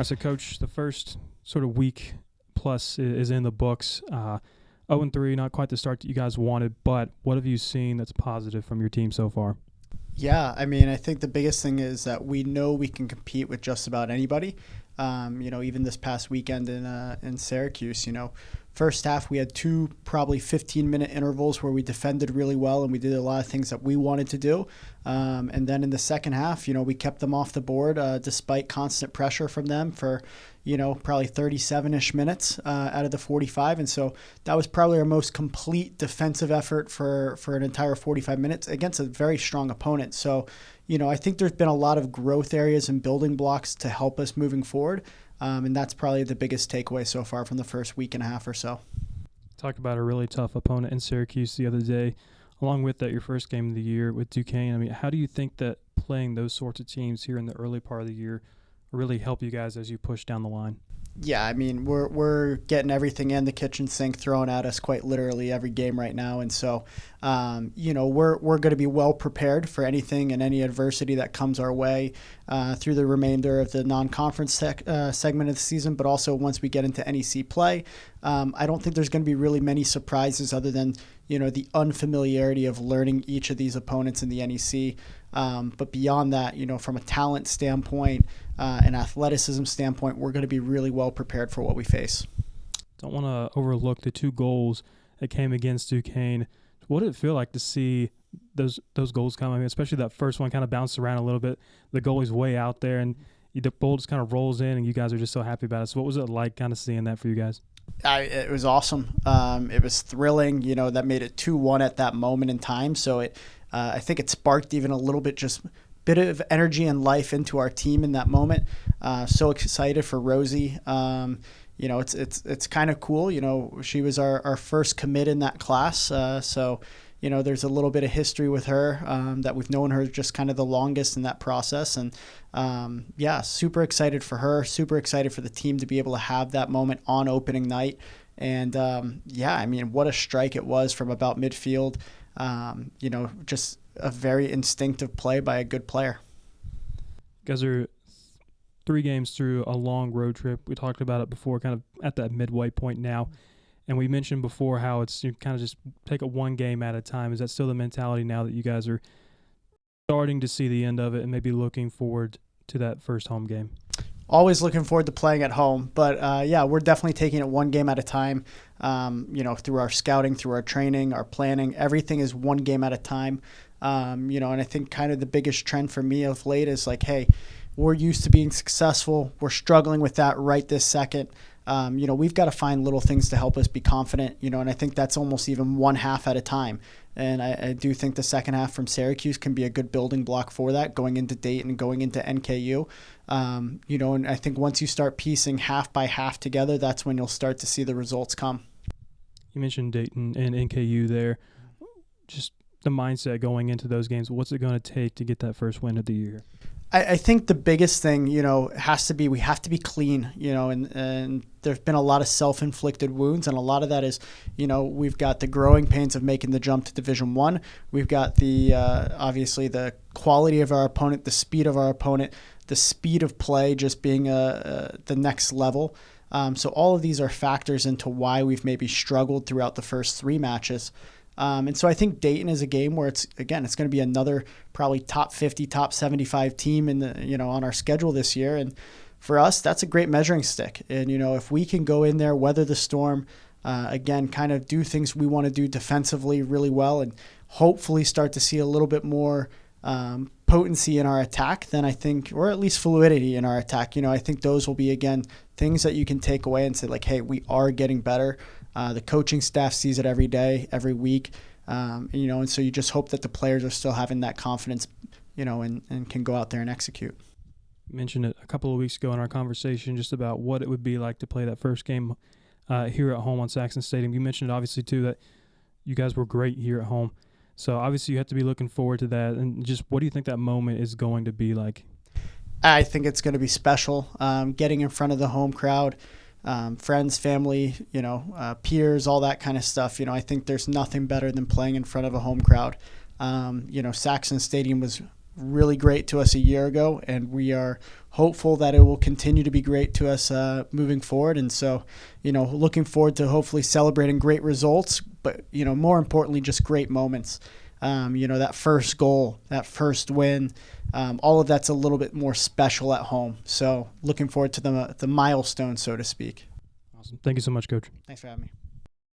right, so Coach, the first sort of week plus is in the books. 0-3, not quite the start that you guys wanted, but what have you seen that's positive from your team so far? Yeah, I mean, I think the biggest thing is that we know we can compete with just about anybody. Even this past weekend in Syracuse, first half we had two probably 15-minute intervals where we defended really well and we did a lot of things that we wanted to do. And then in the second half, we kept them off the board despite constant pressure from them for, probably 37-ish minutes out of the 45. And so that was probably our most complete defensive effort for an entire 45 minutes against a very strong opponent. So, I think there's been a lot of growth areas and building blocks to help us moving forward. And that's probably the biggest takeaway so far from the first week and a half or so. Talked about a really tough opponent in Syracuse the other day. Along with that, your first game of the year with Duquesne. I mean, how do you think that playing those sorts of teams here in the early part of the year really help you guys as you push down the line? Yeah, I mean, we're getting everything in the kitchen sink thrown at us quite literally every game right now. And so, we're going to be well prepared for anything and any adversity that comes our way through the remainder of the non-conference segment of the season, but also once we get into NEC play. I don't think there's going to be really many surprises other than, the unfamiliarity of learning each of these opponents in the NEC. But beyond that, from a talent standpoint, an athleticism standpoint, we're going to be really well prepared for what we face. Don't want to overlook the two goals that came against Duquesne. What did it feel like to see those goals come? I mean, especially that first one kind of bounced around a little bit. The goalie's way out there, and the ball just kind of rolls in, and you guys are just so happy about it. So what was it like kind of seeing that for you guys? It was awesome. It was thrilling. That made it 2-1 at that moment in time. So I think it sparked even a little bit just bit of energy and life into our team in that moment. So excited for Rosie. It's kind of cool. She was our first commit in that class. So there's a little bit of history with her that we've known her just kind of the longest in that process. And super excited for her, super excited for the team to be able to have that moment on opening night. And what a strike it was from about midfield. Just a very instinctive play by a good player. You guys are 3 games through a long road trip. We talked about it before, kind of at that midway point now. And we mentioned before how it's kind of just take it one game at a time. Is that still the mentality now that you guys are starting to see the end of it and maybe looking forward to that first home game? Always looking forward to playing at home. But, we're definitely taking it one game at a time. Through our scouting, through our training, our planning, everything is one game at a time. And I think kind of the biggest trend for me of late is like, hey, we're used to being successful. We're struggling with that right this second. We've got to find little things to help us be confident, and I think that's almost even one half at a time. And I do think the second half from Syracuse can be a good building block for that, going into Dayton and going into NKU. And I think once you start piecing half by half together, that's when you'll start to see the results come. You mentioned Dayton and NKU there. Just the mindset going into those games, what's it going to take to get that first win of the year? I think the biggest thing, has to be we have to be clean, and there's been a lot of self-inflicted wounds, and a lot of that is, we've got the growing pains of making the jump to Division I. We've got the obviously the quality of our opponent, the speed of our opponent, the speed of play just being the next level. So all of these are factors into why we've maybe struggled throughout the first 3 matches. And so I think Dayton is a game where it's going to be another probably top 50, top 75 team in the, on our schedule this year. And for us, that's a great measuring stick. And, if we can go in there, weather the storm, again, kind of do things we want to do defensively really well and hopefully start to see a little bit more potency in our attack, then I think, or at least fluidity in our attack, I think those will be, again, things that you can take away and say like, hey, we are getting better. The coaching staff sees it every day, every week, and so you just hope that the players are still having that confidence, and can go out there and execute. You mentioned it a couple of weeks ago in our conversation just about what it would be like to play that first game here at home on Saxon Stadium. You mentioned obviously too that you guys were great here at home. So obviously you have to be looking forward to that. And just what do you think that moment is going to be like? I think it's going to be special. Getting in front of the home crowd, friends, family, peers, all that kind of stuff. I think there's nothing better than playing in front of a home crowd. Saxon Stadium was really great to us a year ago, and we are hopeful that it will continue to be great to us moving forward. And so, looking forward to hopefully celebrating great results, but, more importantly, just great moments. That first goal, that first win, all of that's a little bit more special at home. So looking forward to the milestone, so to speak. Awesome. Thank you so much, Coach. Thanks for having me.